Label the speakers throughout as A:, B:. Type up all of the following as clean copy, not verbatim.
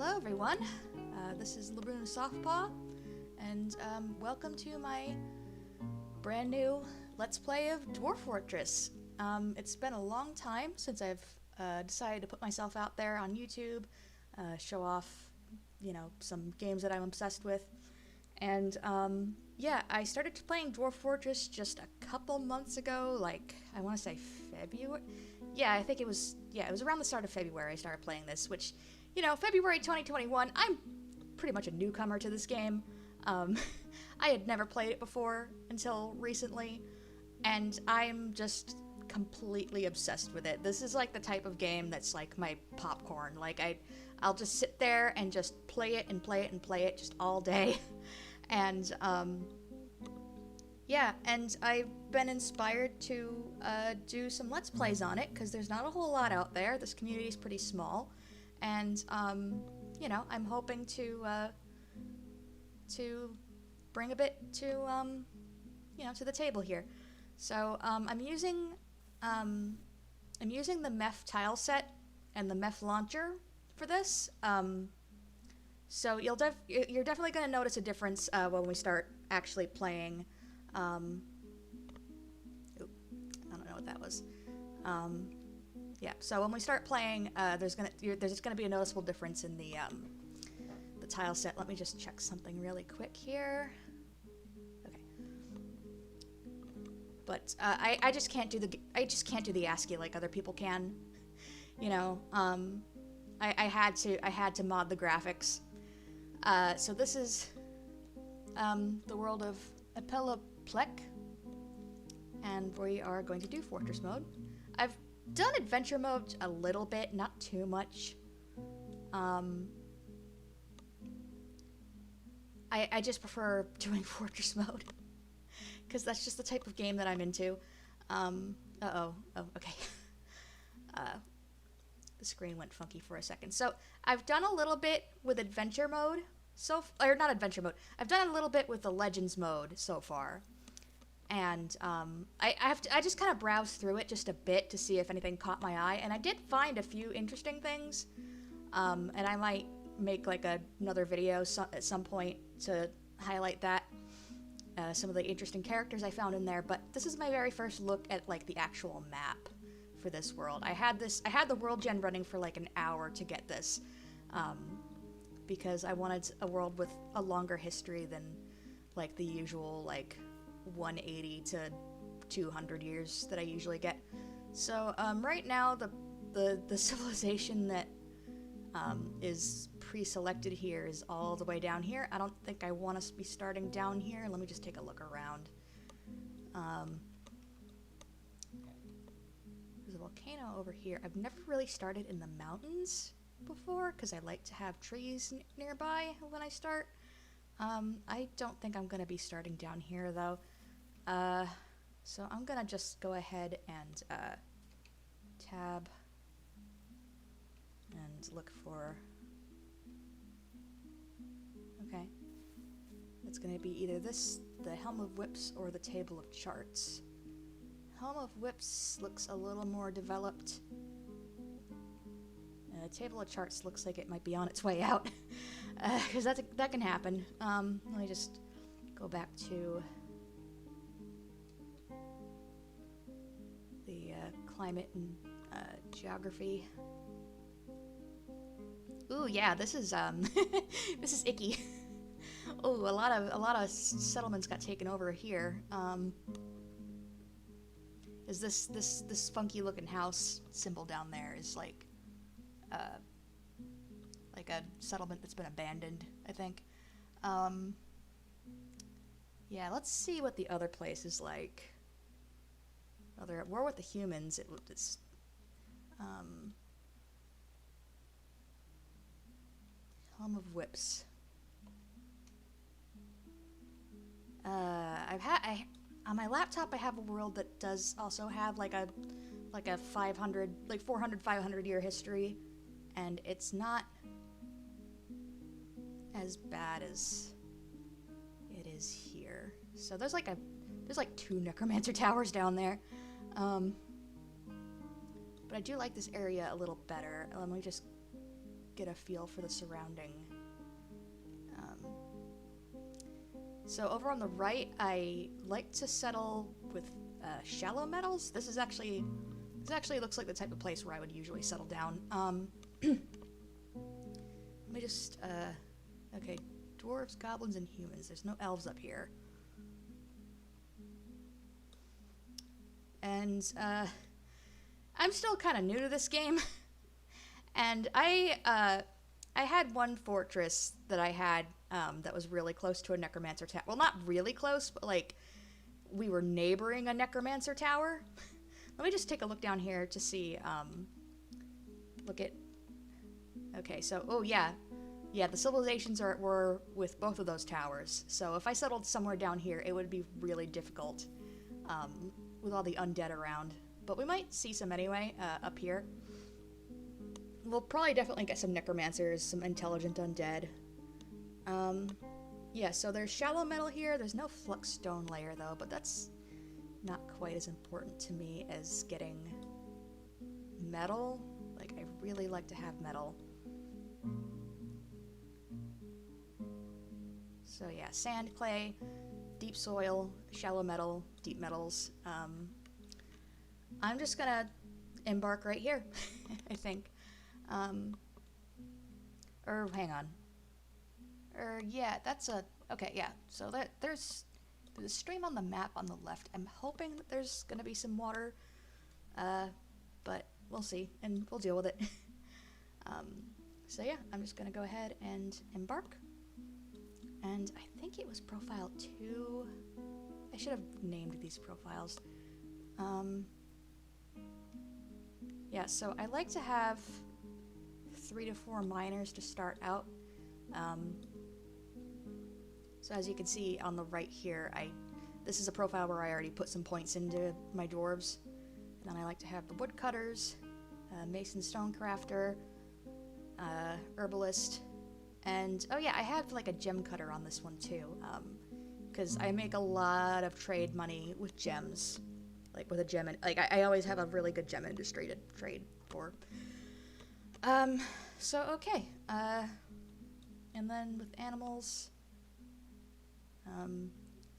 A: Hello everyone, this is Laboon Softpaw, and welcome to my brand new Let's Play of Dwarf Fortress. It's been a long time since I've decided to put myself out there on YouTube, show off, some games that I'm obsessed with, and yeah, I started playing Dwarf Fortress just a couple months ago, like, I want to say February? Yeah, I think it was around the start of February I started playing this, which, February 2021, I'm pretty much a newcomer to this game. I had never played it before until recently, and I'm just completely obsessed with it. This is like the type of game that's like my popcorn. Like, I'll just sit there and just play it and play it and play it just all day. And, yeah, and I've been inspired to do some Let's Plays on it, because there's not a whole lot out there. This community is pretty small, and, I'm hoping to bring a bit to, to the table here. So, I'm using the MEF tile set and the MEF launcher for this. So you're definitely going to notice a difference when we start actually playing. I don't know what that was. Yeah, so when we start playing, there's gonna be a noticeable difference in the tile set. Let me just check something really quick here. Okay. But I just can't do the ASCII like other people can. I had to mod the graphics. So this is the world of Plek, and we are going to do Fortress mode. I've done Adventure mode a little bit, not too much. I just prefer doing Fortress mode, because that's just the type of game that I'm into. Oh, okay. The screen went funky for a second. So I've done a little bit with Adventure mode, or not Adventure mode. I've done a little bit with the Legends mode so far. And I just kind of browsed through it just a bit to see if anything caught my eye, and I did find a few interesting things. And I might make like another video at some point to highlight that, some of the interesting characters I found in there. But this is my very first look at like the actual map for this world. I had the world gen running for like an hour to get this, because I wanted a world with a longer history than like the usual like 180 to 200 years that I usually get. So right now the civilization that is pre-selected here is all the way down here. I don't think I want to be starting down here. Let me just take a look around. There's a volcano over here. I've never really started in the mountains before, because I like to have trees nearby when I start. I don't think I'm gonna be starting down here though. So I'm gonna just go ahead and tab and look for, okay, it's gonna be either the Helm of Whips, or the Table of Charts. Helm of Whips looks a little more developed. Table of Charts looks like it might be on its way out, because that can happen. Let me just go back to the climate and geography. Ooh, yeah, this is this is icky. Oh, a lot of settlements got taken over here. Is this funky looking house symbol down there is like a settlement that's been abandoned, I think. Yeah, let's see what the other place is like. Oh, they're at war with the humans. It's Helm of Whips. On my laptop I have a world that does also have like a 400-500 year history, and it's not as bad as it is here. So there's like 2 Necromancer towers down there. But I do like this area a little better. Let me just get a feel for the surrounding. So over on the right, I like to settle with shallow metals. This actually looks like the type of place where I would usually settle down. Let me just, okay, dwarves, goblins, and humans. There's no elves up here. And, I'm still kind of new to this game. And I had one fortress that I had, that was really close to a Necromancer tower. Well, not really close, but, like, we were neighboring a Necromancer tower. Let me just take a look down here to see, look at, okay, so, oh, yeah, the civilizations were with both of those towers, so if I settled somewhere down here, it would be really difficult, with all the undead around, but we might see some anyway, up here. We'll probably definitely get some Necromancers, some intelligent undead. Yeah, so there's shallow metal here. There's no flux stone layer, though, but that's not quite as important to me as getting metal. Like, I really like to have metal. So yeah, sand, clay, deep soil, shallow metal, deep metals. I'm just gonna embark right here, I think. Or hang on. Yeah, that's a, okay, yeah, so there's a stream on the map on the left. I'm hoping that there's gonna be some water, but we'll see, and we'll deal with it. So yeah, I'm just gonna go ahead and embark, and I think it was profile 2. I should have named these profiles. Yeah, so I like to have 3 to 4 miners to start out. So as you can see on the right here, this is a profile where I already put some points into my dwarves. And then I like to have the woodcutters, mason stone crafter, herbalist, and oh yeah, I have like a gem cutter on this one too, because I make a lot of trade money with gems, like with a gem, like I always have a really good gem industry to trade for. So okay, and then with animals,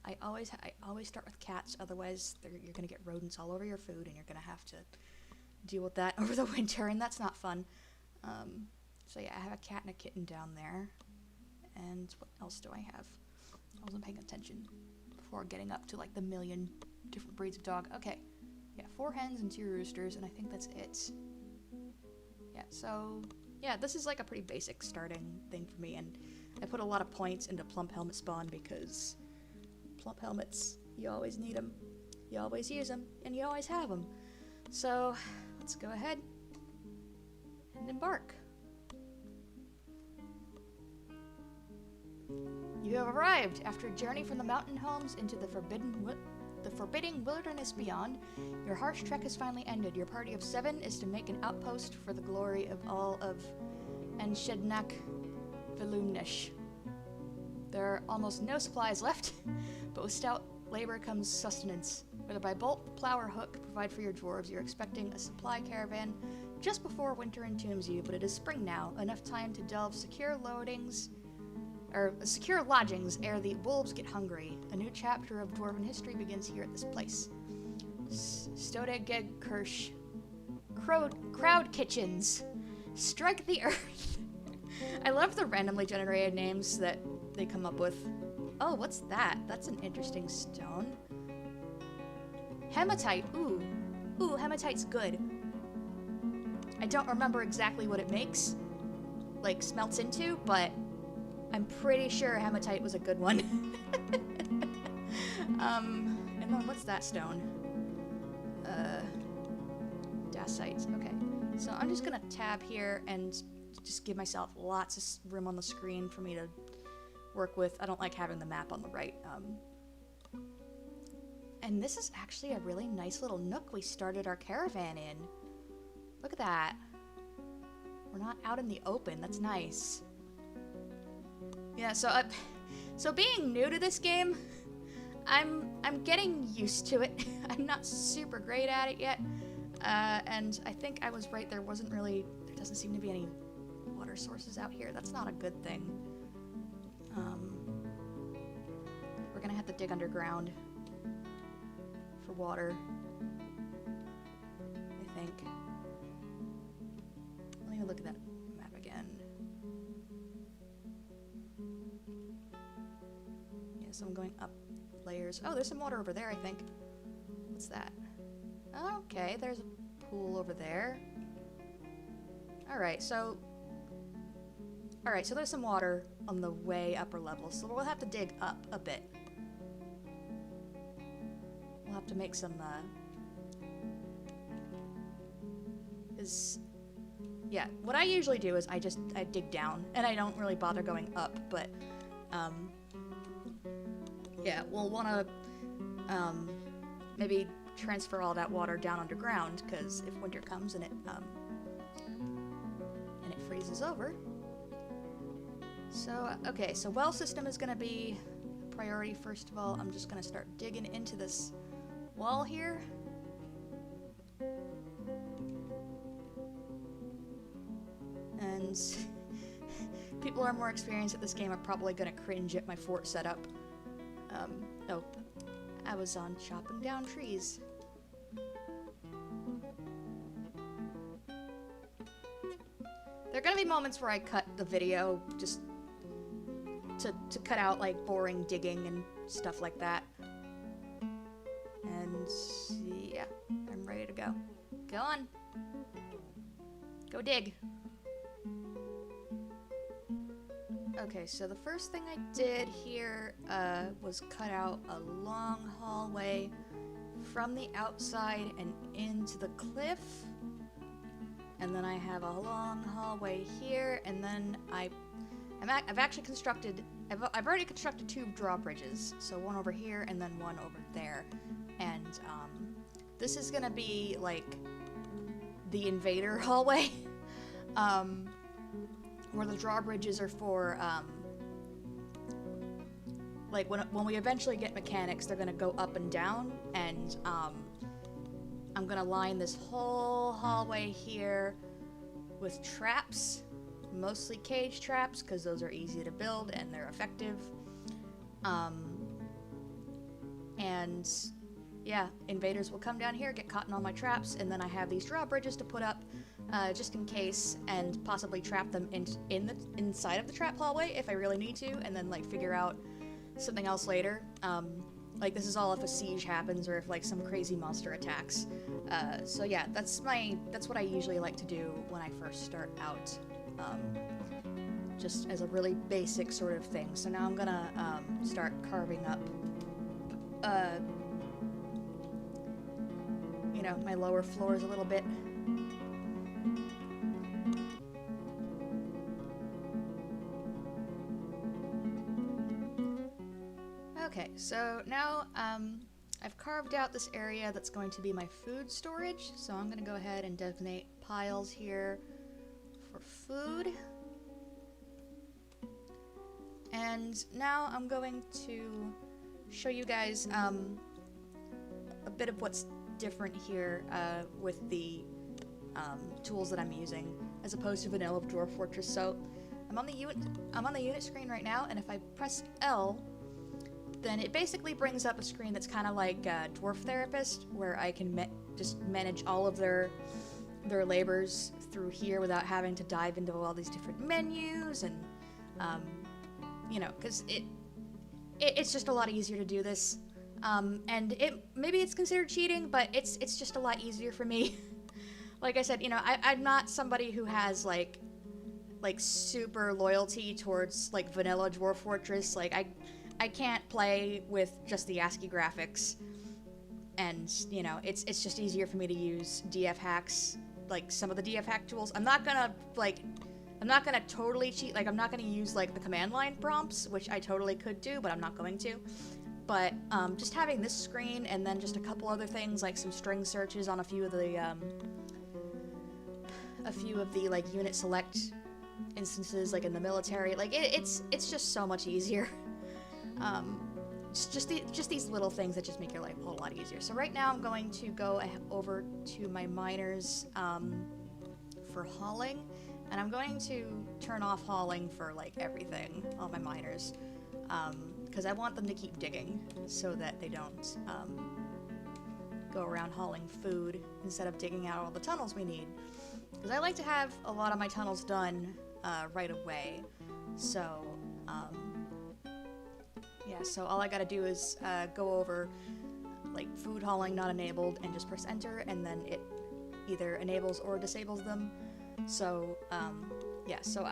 A: I always start with cats, otherwise you're gonna get rodents all over your food, and you're gonna have to deal with that over the winter, and that's not fun. So yeah, I have a cat and a kitten down there, and what else do I have? I wasn't paying attention before getting up to like the million different breeds of dog. Okay, yeah, 4 hens and 2 roosters, and I think that's it. Yeah, so yeah, this is like a pretty basic starting thing for me, and I put a lot of points into plump helmet spawn because plump helmets, you always need them, you always use them, and you always have them. So let's go ahead and embark. You have arrived after a journey from the mountain homes into the forbidding wilderness beyond. Your harsh trek has finally ended. Your party of 7 is to make an outpost for the glory of all of Enshednak Vilumnish. There are almost no supplies left, but with stout labor comes sustenance. Whether by bolt, plow, or hook, provide for your dwarves. You're expecting a supply caravan just before winter entombs you, but it is spring now, enough time to delve secure lodgings ere the wolves get hungry. A new chapter of dwarven history begins here at this place. Stodegeg Kirsch. Crowdkitchens. Strike the earth. I love the randomly generated names that they come up with. Oh, what's that? That's an interesting stone. Hematite. Ooh, hematite's good. I don't remember exactly what it makes, like smelts into, but I'm pretty sure hematite was a good one. And then what's that stone? Dacite. Okay, so I'm just gonna tab here and just give myself lots of room on the screen for me to work with. I don't like having the map on the right. And this is actually a really nice little nook we started our caravan in. Look at that. We're not out in the open. That's nice. Yeah, so being new to this game, I'm getting used to it. I'm not super great at it yet. And I think I was right. There doesn't seem to be any water water sources out here. That's not a good thing. We're gonna have to dig underground for water, I think. Let me look at that map again. Yeah, so I'm going up layers. Oh, there's some water over there, I think. What's that? Okay, there's a pool over there. Alright, so there's some water on the way upper level, so we'll have to dig up a bit. We'll have to make some, yeah, what I usually do is I dig down, and I don't really bother going up, but, yeah, we'll want to, maybe transfer all that water down underground, because if winter comes and it freezes over. So, okay, so well system is going to be a priority first of all. I'm just going to start digging into this wall here. And people who are more experienced at this game are probably going to cringe at my fort setup. Oh, I was on chopping down trees. There are gonna be moments where I cut the video just to cut out like boring digging and stuff like that. And yeah, I'm ready to go. Go on. Go dig. Okay, so the first thing I did here was cut out a long hallway from the outside and into the cliff. And then I have a long hallway here, and then I've already constructed 2 drawbridges. So one over here and then one over there. And this is gonna be like the invader hallway. Where the drawbridges are for, like, when we eventually get mechanics, they're gonna go up and down, and, I'm gonna line this whole hallway here with traps, mostly cage traps, because those are easy to build and they're effective. And, yeah, invaders will come down here, get caught in all my traps, and then I have these drawbridges to put up, just in case, and possibly trap them inside of the trap hallway if I really need to, and then like figure out something else later. Like this is all if a siege happens or if like some crazy monster attacks. So yeah, that's what I usually like to do when I first start out, just as a really basic sort of thing. So now I'm gonna start carving up, you know, my lower floors a little bit. Okay, so now I've carved out this area that's going to be my food storage, so I'm going to go ahead and designate piles here for food. And now I'm going to show you guys a bit of what's different here with the tools that I'm using as opposed to vanilla Dwarf Fortress. So I'm on the unit screen right now, and if I press L, then it basically brings up a screen that's kind of like Dwarf Therapist, where I can just manage all of their labors through here without having to dive into all these different menus, and you know, because it's just a lot easier to do this. And maybe it's considered cheating, but it's just a lot easier for me. Like I said, you know, I'm not somebody who has like super loyalty towards like vanilla Dwarf Fortress. Like I can't play with just the ASCII graphics, and you know, it's just easier for me to use DF hacks, like some of the DF hack tools. I'm not gonna totally cheat. Like I'm not gonna use like the command line prompts, which I totally could do, but I'm not going to. But just having this screen and then just a couple other things like some string searches on a few of the like unit select instances, like in the military, like it's just so much easier. Just these little things that just make your life a whole lot easier. So right now I'm going to go over to my miners for hauling, and I'm going to turn off hauling for, like, everything, all my miners. Because I want them to keep digging so that they don't, go around hauling food instead of digging out all the tunnels we need. Because I like to have a lot of my tunnels done, right away. So, yeah, so all I gotta do is, go over, like, food hauling not enabled and just press enter, and then it either enables or disables them. So, yeah, so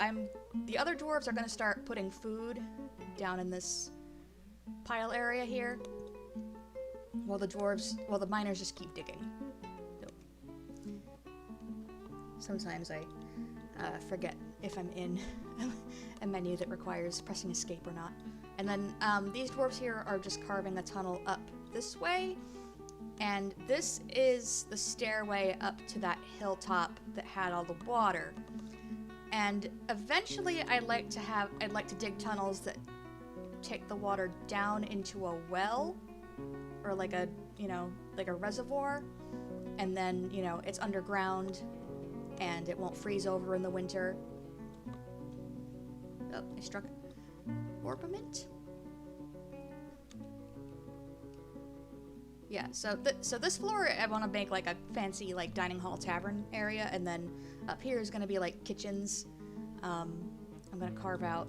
A: the other dwarves are gonna start putting food down in this pile area here, while the miners just keep digging. So, sometimes I forget if I'm in a menu that requires pressing escape or not. And then these dwarves here are just carving a tunnel up this way, and this is the stairway up to that hilltop that had all the water. And eventually I'd like to dig tunnels that take the water down into a well, or like a, like a reservoir, and then, it's underground and it won't freeze over in the winter. Oh, I struck Orpiment? Yeah, so this floor I want to make like a fancy like dining hall tavern area, and then up here is going to be like kitchens. I'm going to carve out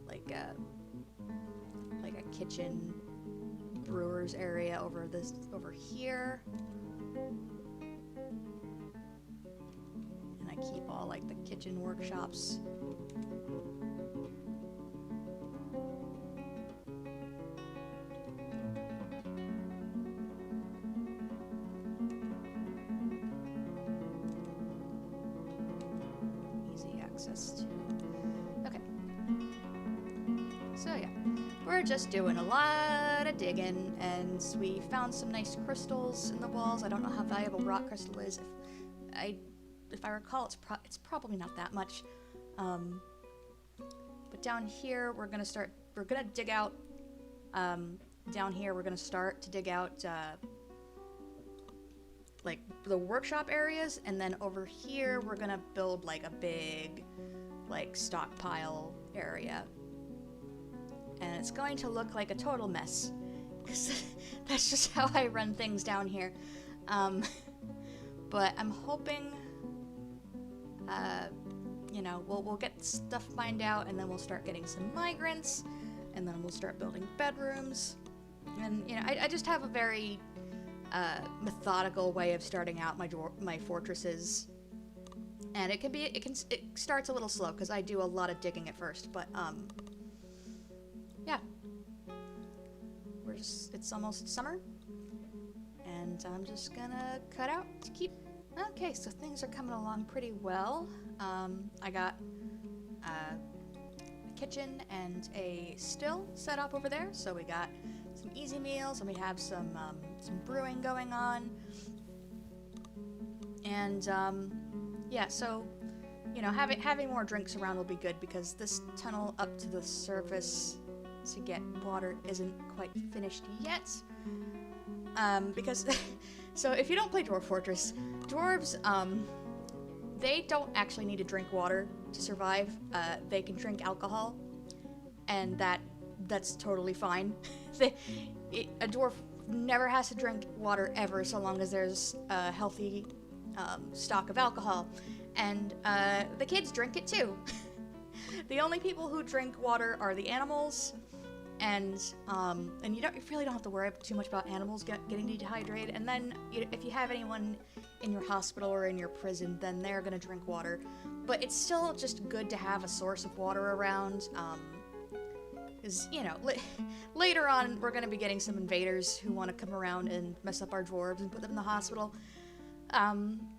A: like a kitchen brewers area over here. And I keep all like the kitchen workshops. Okay. So yeah, we're just doing a lot of digging, and we found some nice crystals in the walls. I don't know how valuable rock crystal is. If I recall, it's probably not that much. But down here, we're gonna dig out. Down here, we're gonna start to dig out like the workshop areas, and then over here we're gonna build like a big like stockpile area, and it's going to look like a total mess because that's just how I run things down here. But I'm hoping we'll get stuff mined out, and then we'll start getting some migrants, and then we'll start building bedrooms. And I just have a very methodical way of starting out my fortresses, and it starts a little slow because I do a lot of digging at first, but yeah, it's almost summer, and I'm just gonna cut out to keep. Okay, so things are coming along pretty well. I got a kitchen and a still set up over there, so we got some easy meals, and we have some brewing going on. And yeah, so having more drinks around will be good, because this tunnel up to the surface to get water isn't quite finished yet. Because so if you don't play Dwarf Fortress, dwarves they don't actually need to drink water to survive. They can drink alcohol, and that's totally fine. A dwarf never has to drink water ever, so long as there's a healthy stock of alcohol. And the kids drink it too. The only people who drink water are the animals, and you really don't have to worry too much about animals getting dehydrated. And then if you have anyone in your hospital or in your prison, then they're gonna drink water. But it's still just good to have a source of water around. Because, later on, we're going to be getting some invaders who want to come around and mess up our dwarves and put them in the hospital.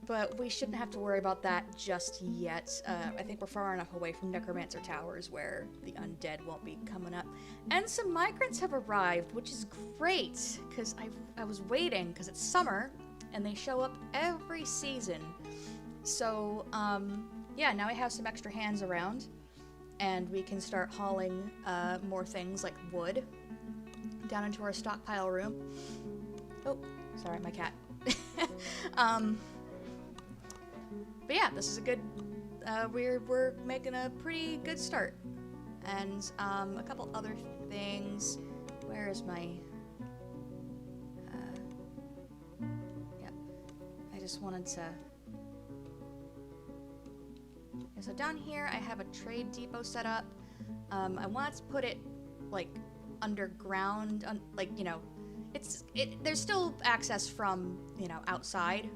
A: But we shouldn't have to worry about that just yet. I think we're far enough away from Necromancer towers where the undead won't be coming up. And some migrants have arrived, which is great, because I was waiting, because it's summer, and they show up every season. So, yeah, now we have some extra hands around, and we can start hauling more things like wood down into our stockpile room. Oh, sorry, my cat. But yeah, this is a good we're making a pretty good start. And a couple other things. Where is my? Yeah, I just wanted to. Yeah, so down here I have a trade depot set up. I wanted to put it like underground, like, you know, there's still access from, you know, outside,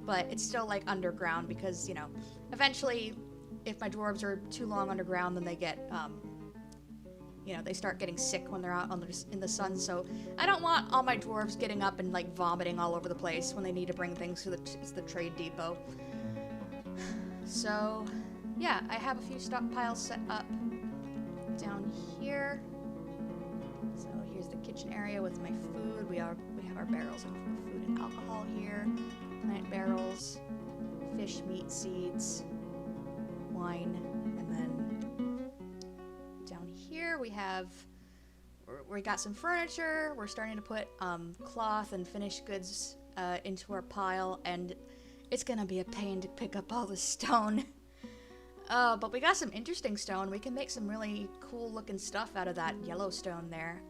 A: but it's still like underground because, you know, eventually if my dwarves are too long underground, then they get, you know, they start getting sick when they're out in the sun. So I don't want all my dwarves getting up and like vomiting all over the place when they need to bring things to the trade depot. So yeah, I have a few stockpiles set up down here. So here's the kitchen area with my food. We have our barrels of food and alcohol here, plant barrels, fish, meat, seeds, wine, and then down here we got some furniture. We're starting to put cloth and finished goods into our pile, and it's gonna be a pain to pick up all the stone. But we got some interesting stone. We can make some really cool looking stuff out of that yellow stone there.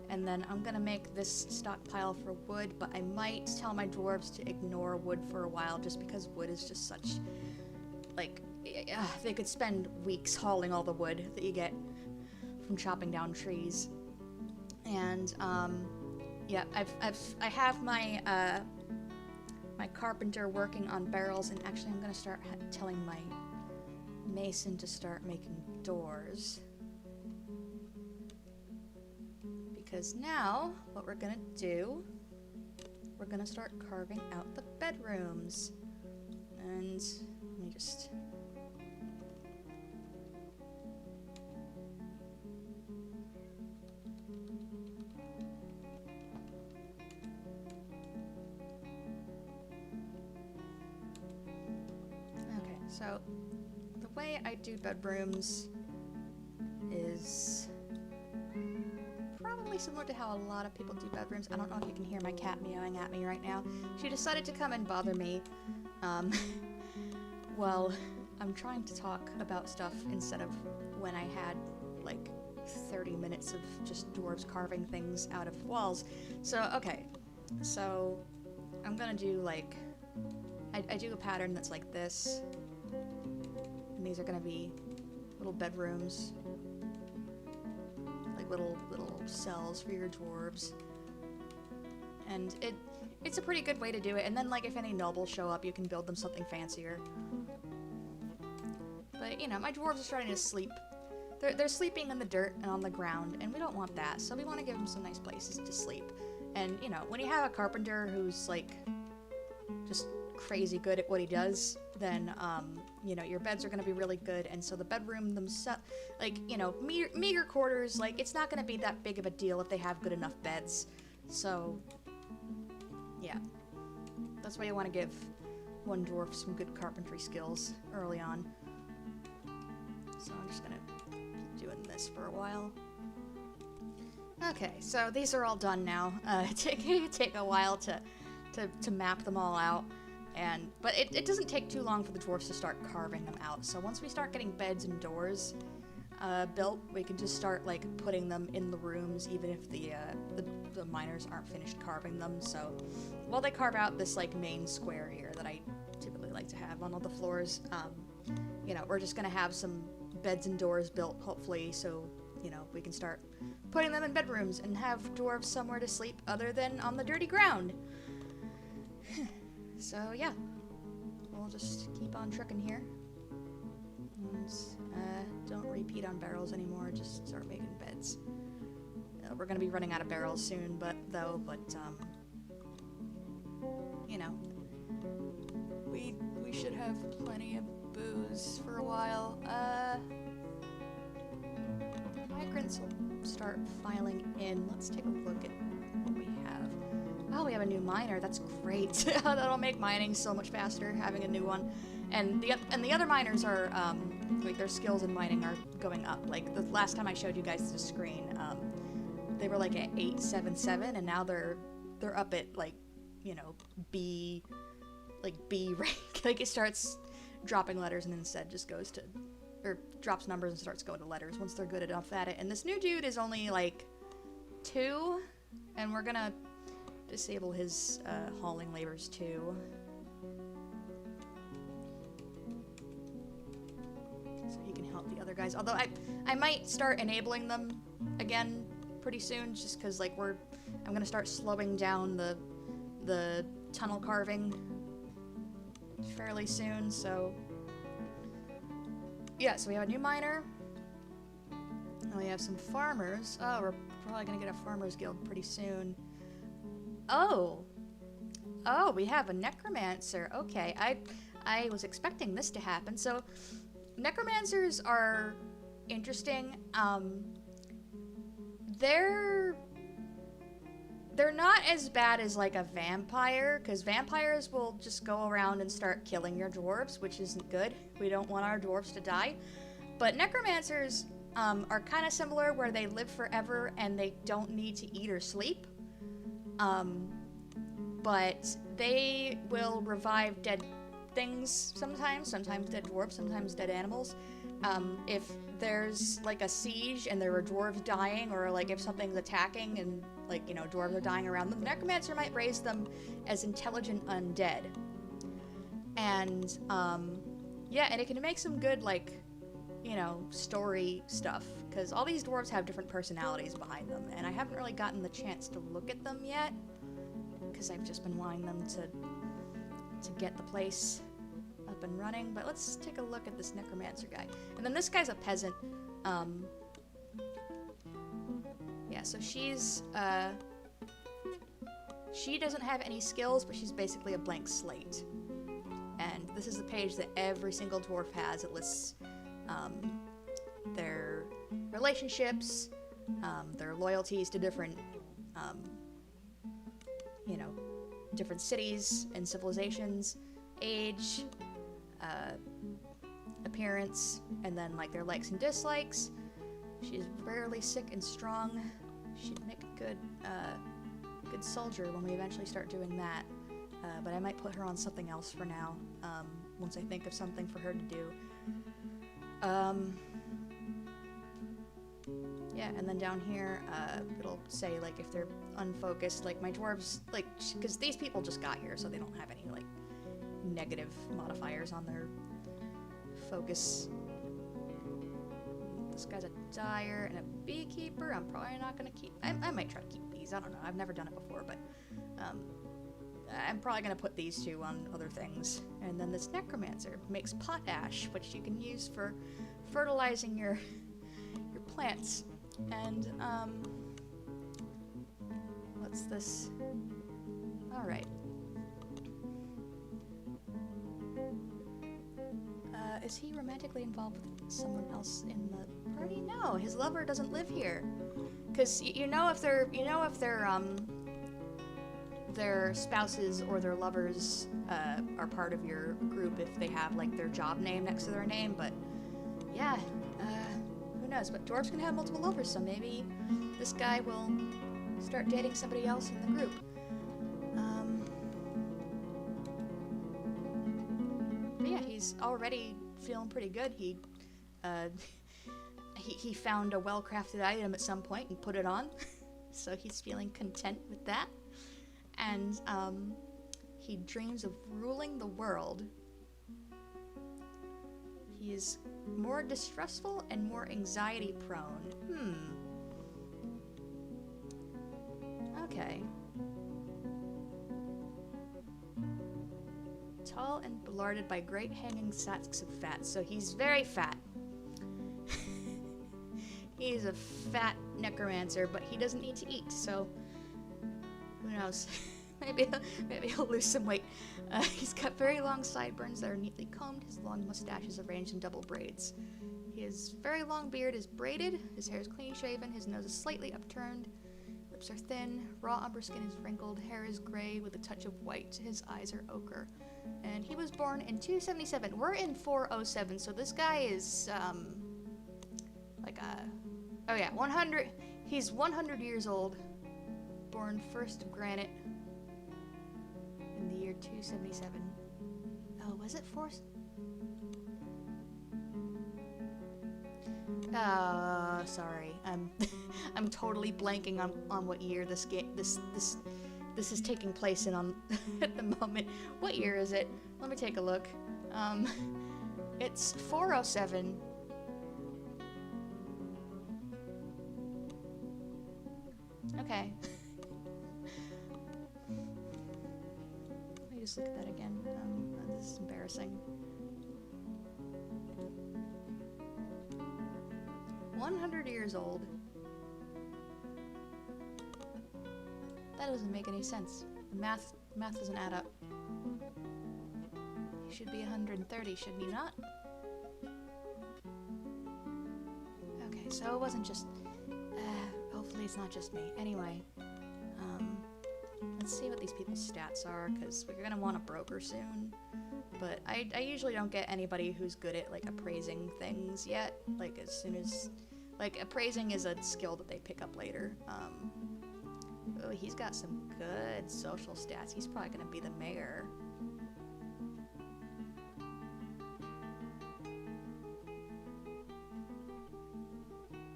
A: And then I'm gonna make this stockpile for wood, but I might tell my dwarves to ignore wood for a while just because wood is just such, like, they could spend weeks hauling all the wood that you get from chopping down trees. And, yeah, I have my, my carpenter working on barrels, and actually I'm gonna start telling my mason to start making doors. Because now, what we're gonna do, we're gonna start carving out the bedrooms. And let me just... So, the way I do bedrooms is probably similar to how a lot of people do bedrooms. I don't know if you can hear my cat meowing at me right now. She decided to come and bother me. Well, I'm trying to talk about stuff instead of when I had like 30 minutes of just dwarves carving things out of walls. So, okay. So, I'm gonna do like... I do a pattern that's like this. And these are gonna be little bedrooms, like little cells for your dwarves. And it's a pretty good way to do it. And then, like, if any nobles show up, you can build them something fancier. But you know, my dwarves are starting to sleep. They're sleeping in the dirt and on the ground, and we don't want that. So we want to give them some nice places to sleep. And you know, when you have a carpenter who's like just crazy good at what he does, then you know, your beds are going to be really good. And so the bedroom themselves, like, you know, meager quarters, like, it's not going to be that big of a deal if they have good enough beds. So yeah, that's why you want to give one dwarf some good carpentry skills early on. So I'm just gonna keep doing this for a while. Okay, so these are all done now. It take a while to map them all out. But it doesn't take too long for the dwarves to start carving them out. So once we start getting beds and doors built, we can just start like putting them in the rooms, even if the miners aren't finished carving them. So while they carve out this like main square here that I typically like to have on all the floors, you know, we're just gonna have some beds and doors built, hopefully, so you know, we can start putting them in bedrooms and have dwarves somewhere to sleep other than on the dirty ground. So yeah, we'll just keep on trucking here. And don't repeat on barrels anymore, just start making beds. We're gonna be running out of barrels soon, but you know, we should have plenty of booze for a while. Migrants will start filing in. Let's take a look at what we have. Oh, we have a new miner. That's great. That'll make mining so much faster, having a new one. And the other miners are, like, their skills in mining are going up. Like, the last time I showed you guys the screen, they were like at 877, and now they're up at, like, you know, B rank. Like, it starts dropping letters and instead just goes to, or drops numbers and starts going to letters once they're good enough at it. And this new dude is only like 2, and we're gonna disable his hauling labors too. So he can help the other guys. Although I might start enabling them again pretty soon, just because like I'm gonna start slowing down the tunnel carving fairly soon, so yeah, so we have a new miner. And we have some farmers. Oh, we're probably gonna get a farmers guild pretty soon. Oh, we have a necromancer. Okay, I was expecting this to happen. So necromancers are interesting. They're not as bad as like a vampire, because vampires will just go around and start killing your dwarves, which isn't good. We don't want our dwarves to die. But necromancers are kind of similar, where they live forever and they don't need to eat or sleep. But they will revive dead things sometimes dead dwarves, sometimes dead animals. If there's like a siege and there are dwarves dying, or like if something's attacking and like, you know, dwarves are dying around them, the necromancer might raise them as intelligent undead. And yeah, and it can make some good, like, you know, story stuff, because all these dwarves have different personalities behind them, and I haven't really gotten the chance to look at them yet, because I've just been wanting them to get the place up and running. But let's take a look at this necromancer guy. And then this guy's a peasant. Yeah, so she's she doesn't have any skills, but she's basically a blank slate. And this is the page that every single dwarf has. It lists their relationships, their loyalties to different you know, different cities and civilizations, age, appearance, and then like their likes and dislikes. She's rarely sick and strong. She'd make a good soldier when we eventually start doing that. But I might put her on something else for now, once I think of something for her to do. Yeah, and then down here, it'll say, like, if they're unfocused, like, my dwarves, like, because these people just got here, so they don't have any, like, negative modifiers on their focus. This guy's a dyer and a beekeeper. I'm probably not gonna keep, I might try to keep bees, I don't know, I've never done it before, but, I'm probably gonna put these two on other things. And then this necromancer makes potash, which you can use for fertilizing your plants. And what's this? All right. Is he romantically involved with someone else in the party? No, his lover doesn't live here. Cause you know if their spouses or their lovers are part of your group if they have like their job name next to their name. But yeah, who knows? But dwarves can have multiple lovers, so maybe this guy will start dating somebody else in the group. But yeah, he's already feeling pretty good. He found a well-crafted item at some point and put it on, so he's feeling content with that. And he dreams of ruling the world. He is more distrustful and more anxiety prone. Okay. Tall and belarded by great hanging sacks of fat. So he's very fat. He's a fat necromancer, but he doesn't need to eat, so who knows? maybe he'll lose some weight. He's got very long sideburns that are neatly combed. His long mustache is arranged in double braids. His very long beard is braided. His hair is clean shaven. His nose is slightly upturned. Lips are thin. Raw umber skin is wrinkled. Hair is gray with a touch of white. His eyes are ochre. And he was born in 277. We're in 407, so this guy is like oh yeah, 100. He's 100 years old. Born 1st of Granite in the year 277. Oh, was it 4? Sorry. I'm totally blanking on what year this is taking place in on at the moment. What year is it? Let me take a look. It's 407. Okay. Let me just look at that again. This is embarrassing. 100 years old. That doesn't make any sense. The math doesn't add up. He should be 130, shouldn't he not? Okay, so it wasn't just... hopefully it's not just me. Anyway, let's see what these people's stats are, because we're gonna want a broker soon. But I usually don't get anybody who's good at, like, appraising things yet. Like, as soon as... Like, appraising is a skill that they pick up later. Oh, he's got some good social stats. He's probably gonna be the mayor.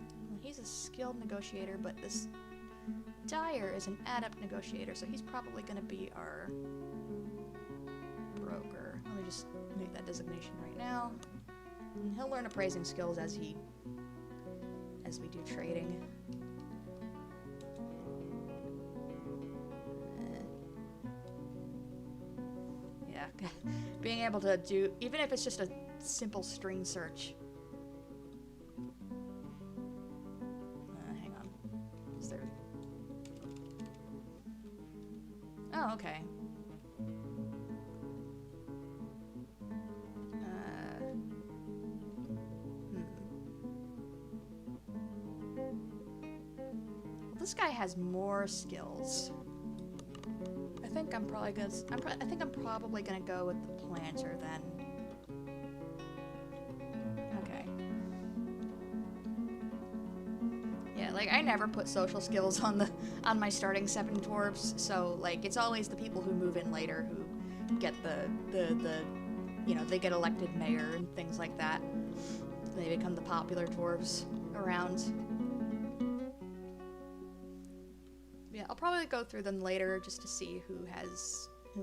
A: Well, he's a skilled negotiator, but this Dyer is an adept negotiator, so he's probably gonna be our broker. Let me just make that designation right now. And he'll learn appraising skills as we do trading. Yeah, being able to do, even if it's just a simple string search. Hang on. Is there... Oh, okay. This guy has more skills. I think I'm probably gonna. I think I'm probably gonna go with the planter then. Okay. Yeah, like I never put social skills on my starting 7 dwarves, so like it's always the people who move in later who get the you know, they get elected mayor and things like that. They become the popular dwarves around. Yeah, I'll probably go through them later just to see who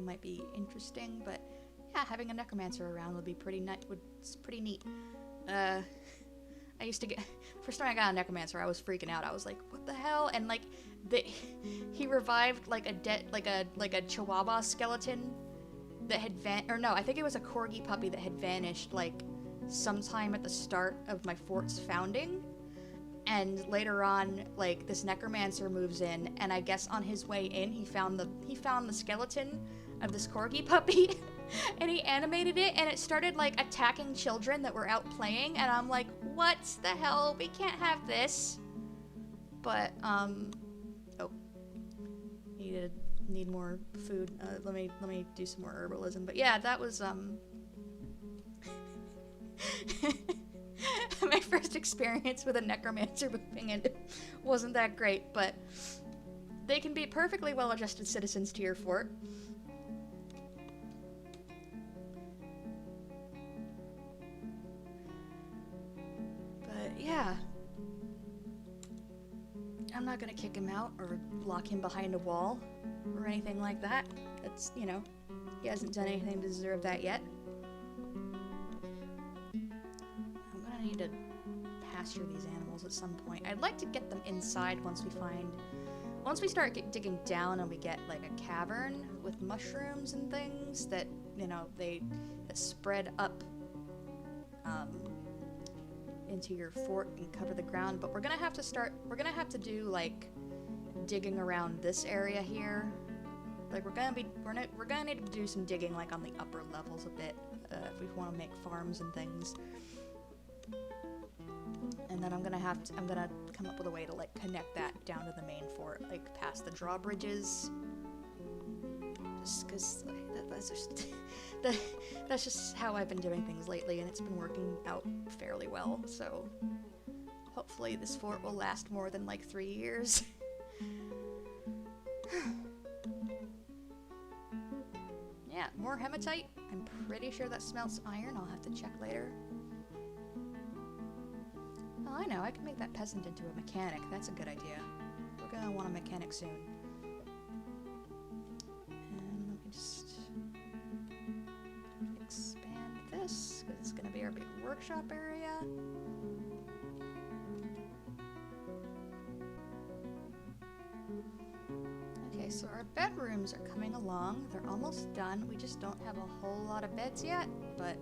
A: might be interesting, but yeah, having a necromancer around would be pretty neat. I used to get, first time I got a necromancer, I was freaking out. I was like, what the hell? And like he revived like a chihuahua skeleton that had I think it was a corgi puppy that had vanished like sometime at the start of my fort's founding. And later on, like, this necromancer moves in, and I guess on his way in, he found the skeleton of this corgi puppy, and he animated it, and it started, like, attacking children that were out playing, and I'm like, what the hell? We can't have this. But, oh. Need more food. Let me do some more herbalism. But yeah, that was, my first experience with a necromancer moving in wasn't that great, but they can be perfectly well-adjusted citizens to your fort. But yeah, I'm not gonna kick him out or lock him behind a wall or anything like that. That's, you know, he hasn't done anything to deserve that yet. I need to pasture these animals at some point. I'd like to get them inside once we start digging down and we get like a cavern with mushrooms and things that, you know, that spread up into your fort and cover the ground. But we're gonna have to do like digging around this area here. Like we're gonna need to do some digging like on the upper levels a bit if we want to make farms and things. And then I'm gonna come up with a way to like connect that down to the main fort, like past the drawbridges. Just because like, that's just how I've been doing things lately, and it's been working out fairly well. So hopefully this fort will last more than like 3 years. Yeah, more hematite. I'm pretty sure that smelts iron. I'll have to check later. I know, I can make that peasant into a mechanic. That's a good idea. We're gonna want a mechanic soon. And let me just expand this, because it's gonna be our big workshop area. Okay, so our bedrooms are coming along. They're almost done. We just don't have a whole lot of beds yet, but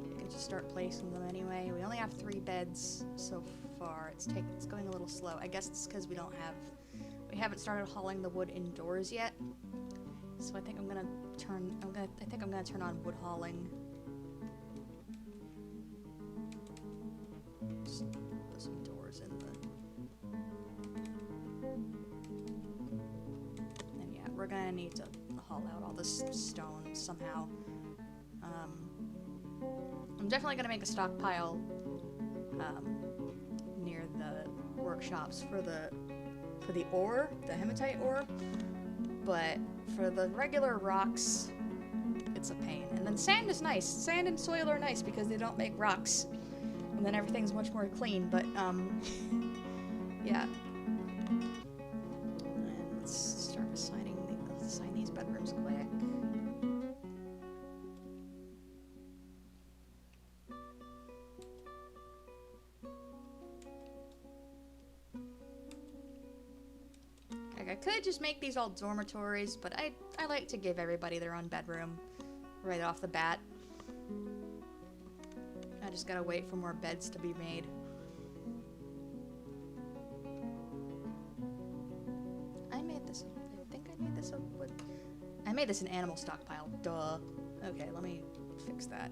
A: we can just start placing them anyway. We only have 3 beds so far. It's going a little slow. I guess it's because we haven't started hauling the wood indoors yet. So I think I'm gonna turn on wood hauling. Just put some doors in the. And yeah, we're gonna need to haul out all this stone somehow. I'm definitely gonna make a stockpile near the workshops for the ore, the hematite ore, but for the regular rocks, it's a pain. And then sand is nice. Sand and soil are nice because they don't make rocks, and then everything's much more clean. But yeah. And let's start assign these bedrooms quick. I could just make these all dormitories, but I like to give everybody their own bedroom right off the bat. I just gotta wait for more beds to be made. I think I made this a wood. I made this an animal stockpile. Duh. Okay, let me fix that.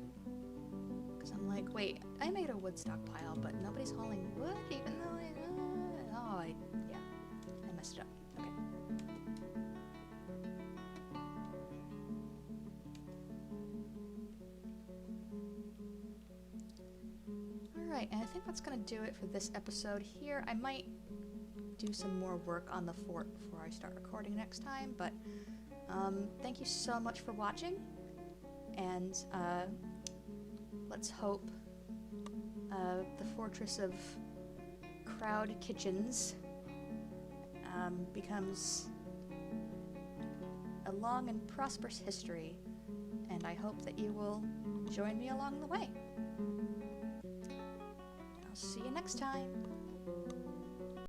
A: Because I'm like, wait, I made a wood stockpile, but nobody's hauling wood, even though I messed it up. Okay. Alright, and I think that's gonna do it for this episode here. I might do some more work on the fort before I start recording next time, but thank you so much for watching, and let's hope the fortress of Crowdkitchens becomes a long and prosperous history, and I hope that you will join me along the way. I'll see you next time.